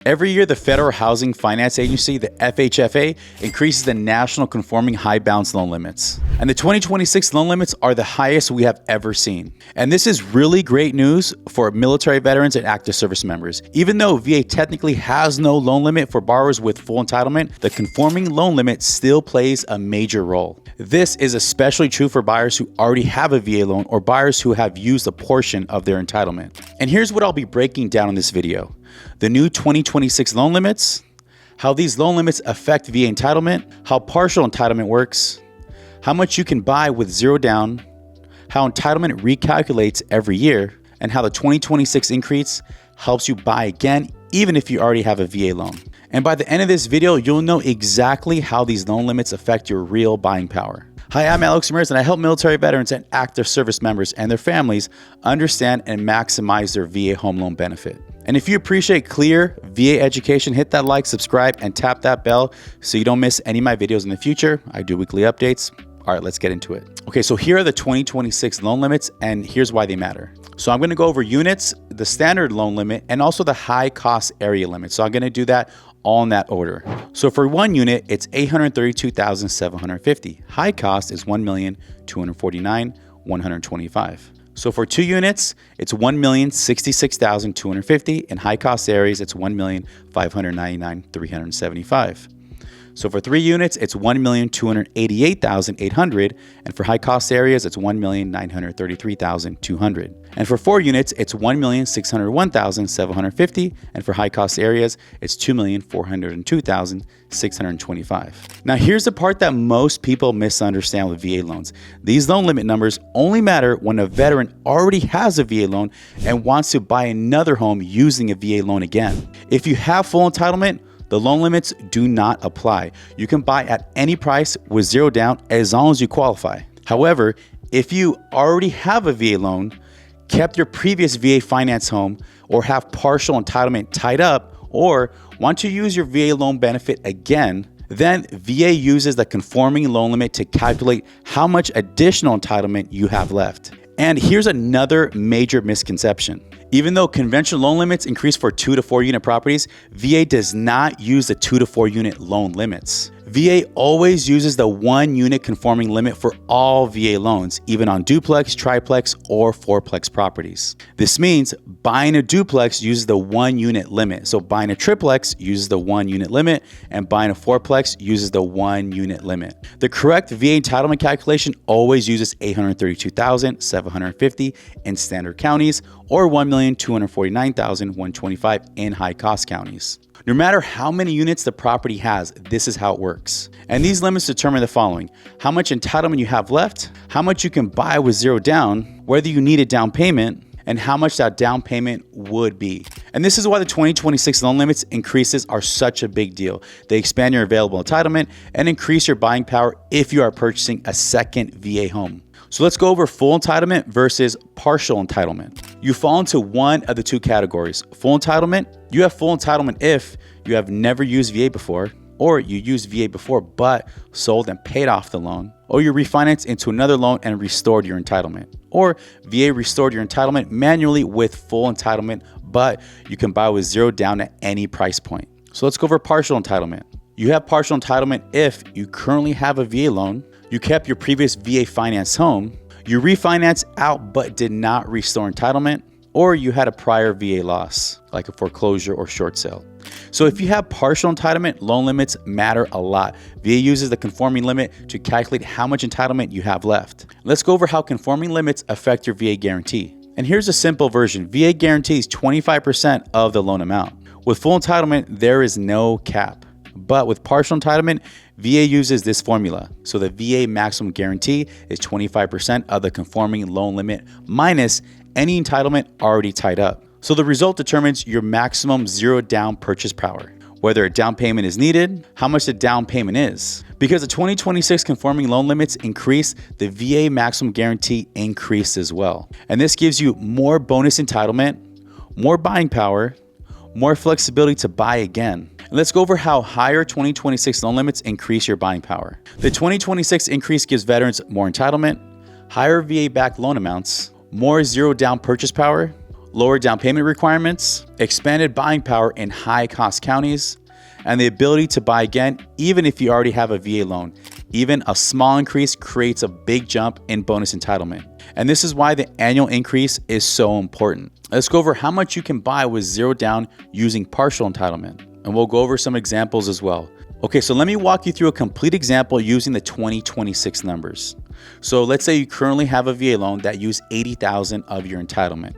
Every year, the Federal Housing Finance Agency, the FHFA, increases the national conforming high balance loan limits. And the 2026 loan limits are the highest we have ever seen. And this is really great news for military veterans and active service members. Even though VA technically has no loan limit for borrowers with full entitlement, the conforming loan limit still plays a major role. This is especially true for buyers who already have a VA loan or buyers who have used a portion of their entitlement. And here's what I'll be breaking down in this video. The new 2026 loan limits, how these loan limits affect VA entitlement, how partial entitlement works, how much you can buy with zero down, how entitlement recalculates every year, and how the 2026 increase helps you buy again even if you already have a VA loan. And by the end of this video, you'll know exactly how these loan limits affect your real buying power. Hi, I'm Alex Ramirez, and I help military veterans and active service members and their families understand and maximize their VA home loan benefit. And if you appreciate clear VA education, hit that like, subscribe, and tap that bell so you don't miss any of my videos in the future. I do weekly updates. All right, let's get into it. Okay, so here are the 2026 loan limits, and here's why they matter. So I'm going to go over units, the standard loan limit, and also the high cost area limit. So I'm going to do that all in that order. So for one unit, it's $832,750. High cost is $1,249,125. So for two units, it's $1,066,250. In high cost areas, it's $1,599,375. So for three units, it's $1,288,800, and for high cost areas, it's $1,933,200. And for four units, it's $1,601,750, and for high cost areas, it's $2,402,625. Now here's the part that most people misunderstand with VA loans. These loan limit numbers only matter when a veteran already has a VA loan and wants to buy another home using a VA loan again. If you have full entitlement, the loan limits do not apply. You can buy at any price with zero down as long as you qualify. However, if you already have a VA loan, kept your previous VA finance home, or have partial entitlement tied up, or want to use your VA loan benefit again, then VA uses the conforming loan limit to calculate how much additional entitlement you have left. And here's another major misconception. Even though conventional loan limits increase for 2 to 4 unit properties, VA does not use the 2 to 4 unit loan limits. VA always uses the 1 unit conforming limit for all VA loans, even on duplex, triplex, or fourplex properties. This means buying a duplex uses the 1 unit limit. So buying a triplex uses the 1 unit limit, and buying a fourplex uses the 1 unit limit. The correct VA entitlement calculation always uses $832,750 in standard counties or $1,249,125 in high cost counties. No matter how many units the property has, this is how it works. And these limits determine the following: how much entitlement you have left, how much you can buy with zero down, whether you need a down payment, and how much that down payment would be. And this is why the 2026 loan limits increases are such a big deal. They expand your available entitlement and increase your buying power if you are purchasing a second VA home. So let's go over full entitlement versus partial entitlement. You fall into one of the two categories. Full entitlement, you have full entitlement if you have never used VA before, or you used VA before but sold and paid off the loan, or you refinanced into another loan and restored your entitlement, or VA restored your entitlement manually with full entitlement, but you can buy with zero down at any price point. So let's go over partial entitlement. You have partial entitlement if you currently have a VA loan, you kept your previous VA finance home, you refinanced out but did not restore entitlement, or you had a prior VA loss, like a foreclosure or short sale. So if you have partial entitlement, loan limits matter a lot. VA uses the conforming limit to calculate how much entitlement you have left. Let's go over how conforming limits affect your VA guarantee. And here's a simple version. VA guarantees 25% of the loan amount. With full entitlement, there is no cap. But with partial entitlement, VA uses this formula. So the VA maximum guarantee is 25% of the conforming loan limit minus any entitlement already tied up. So the result determines your maximum zero down purchase power, whether a down payment is needed, how much the down payment is. Because the 2026 conforming loan limits increase, the VA maximum guarantee increased as well. And this gives you more bonus entitlement, more buying power, more flexibility to buy again. And let's go over how higher 2026 loan limits increase your buying power. The 2026 increase gives veterans more entitlement, higher VA-backed loan amounts, more zero down purchase power, lower down payment requirements, expanded buying power in high-cost counties, and the ability to buy again even if you already have a VA loan. Even a small increase creates a big jump in bonus entitlement. And this is why the annual increase is so important. Let's go over how much you can buy with zero down using partial entitlement. And we'll go over some examples as well. Okay, so let me walk you through a complete example using the 2026 numbers. So let's say you currently have a VA loan that used $80,000 of your entitlement.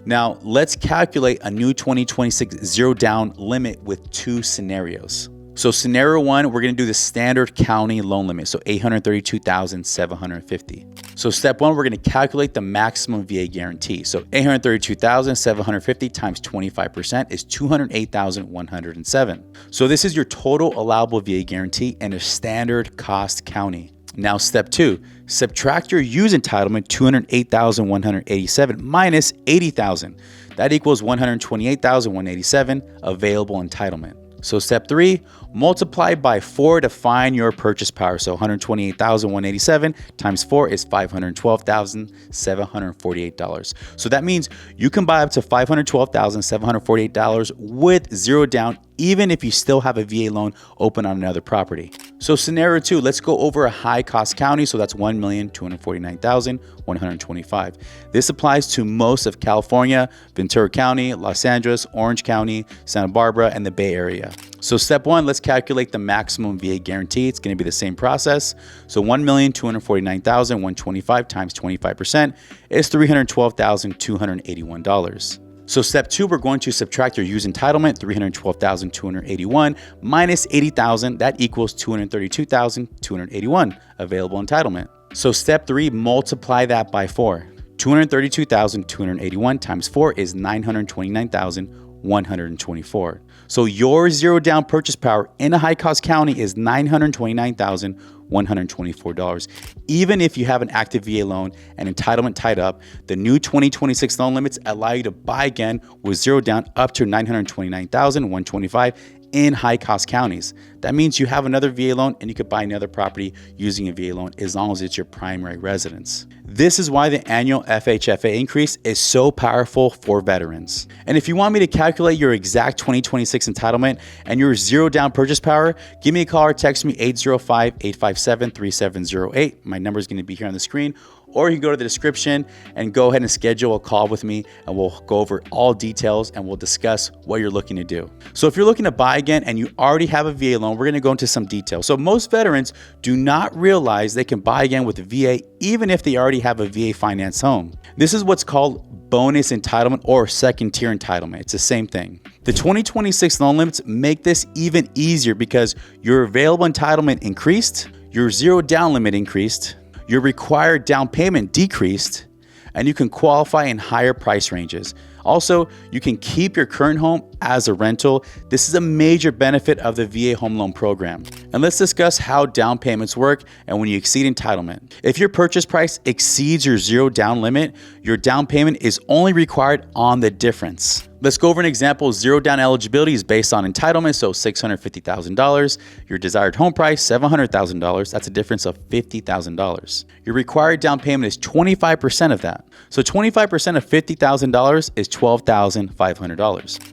Now let's calculate a new 2026 zero down limit with two scenarios. So scenario one, we're gonna do the standard county loan limit, so $832,750. So step one, we're gonna calculate the maximum VA guarantee. So $832,750 times 25% is $208,107. So this is your total allowable VA guarantee in a standard cost county. Now step two, subtract your use entitlement, $208,187 minus $80,000. That equals $128,187 available entitlement. So step three, multiply by 4 to find your purchase power. So $128,187 times 4 is $512,748. So that means you can buy up to $512,748 with zero down, even if you still have a VA loan open on another property. So scenario two, let's go over a high cost county. So that's $1,249,125. This applies to most of California, Ventura County, Los Angeles, Orange County, Santa Barbara, and the Bay Area. So step one, let's calculate the maximum VA guarantee. It's going to be the same process. So $1,249,125 times 25% is $312,281. So step two, we're going to subtract your use entitlement, $312,281 minus $80,000. That equals $232,281 available entitlement. So step three, multiply that by 4. $232,281 times 4 is $929,124. So your zero down purchase power in a high cost county is $929,124. Even if you have an active VA loan and entitlement tied up, the new 2026 loan limits allow you to buy again with zero down up to $929,125 in high cost counties. That means you have another VA loan and you could buy another property using a VA loan as long as it's your primary residence. This is why the annual FHFA increase is so powerful for veterans. And if you want me to calculate your exact 2026 entitlement and your zero down purchase power, give me a call or text me 805-857-3708. My number is going to be here on the screen, or you can go to the description and go ahead and schedule a call with me and we'll go over all details and we'll discuss what you're looking to do. So if you're looking to buy again and you already have a VA loan, we're going to go into some detail. So most veterans do not realize they can buy again with the VA even if they already have a VA finance home. This is what's called bonus entitlement or second tier entitlement. It's the same thing. The 2026 loan limits make this even easier because your available entitlement increased, your zero down limit increased, your required down payment decreased, and you can qualify in higher price ranges. Also, you can keep your current home as a rental. This is a major benefit of the VA Home Loan program. And let's discuss how down payments work and when you exceed entitlement. If your purchase price exceeds your zero down limit, your down payment is only required on the difference. Let's go over an example. Zero down eligibility is based on entitlement, so $650,000. Your desired home price, $700,000. That's a difference of $50,000. Your required down payment is 25% of that. So 25% of $50,000 is $12,500.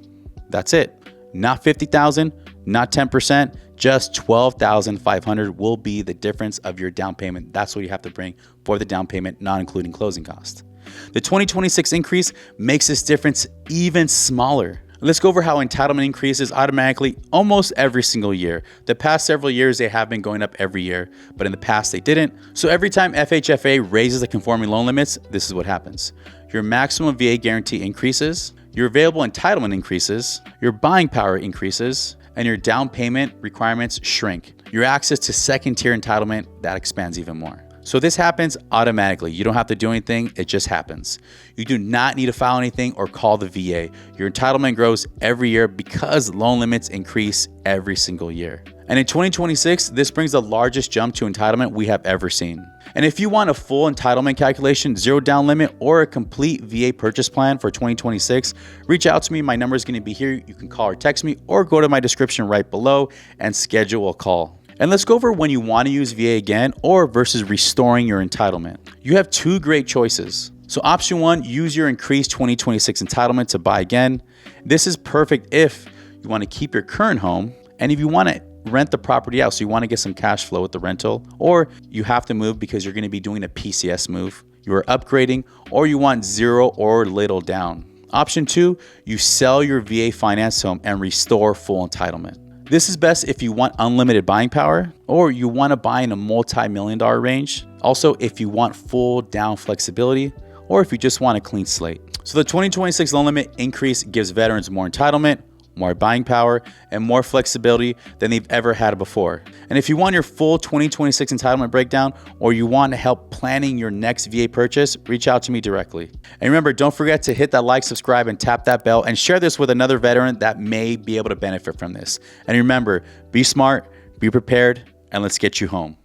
That's it. Not $50,000, not 10%, just $12,500 will be the difference of your down payment. That's what you have to bring for the down payment, not including closing costs. The 2026 increase makes this difference even smaller. Let's go over how entitlement increases automatically almost every single year. The past several years, they have been going up every year, but in the past they didn't. So every time FHFA raises the conforming loan limits, this is what happens. Your maximum VA guarantee increases, your available entitlement increases, your buying power increases, and your down payment requirements shrink. Your access to second tier entitlement, that expands even more. So this happens automatically. You don't have to do anything, it just happens. You do not need to file anything or call the VA. Your entitlement grows every year because loan limits increase every single year. And in 2026, this brings the largest jump to entitlement we have ever seen. And if you want a full entitlement calculation, zero down limit, or a complete VA purchase plan for 2026, reach out to me. My number is going to be here. You can call or text me or go to my description right below and schedule a call. And let's go over when you want to use VA again or versus restoring your entitlement. You have two great choices. So option 1, use your increased 2026 entitlement to buy again. This is perfect if you want to keep your current home and if you want to rent the property out, so you want to get some cash flow with the rental, or you have to move because you're going to be doing a PCS move, you are upgrading, or you want zero or little down. Option 2, you sell your VA finance home and restore full entitlement. This is best if you want unlimited buying power or you want to buy in a multi-million-dollar range. Also, if you want full down flexibility or if you just want a clean slate. So the 2026 loan limit increase gives veterans more entitlement, more buying power, and more flexibility than they've ever had before. And if you want your full 2026 entitlement breakdown or you want help planning your next VA purchase, reach out to me directly. And remember, don't forget to hit that like, subscribe, and tap that bell and share this with another veteran that may be able to benefit from this. And remember, be smart, be prepared, and let's get you home.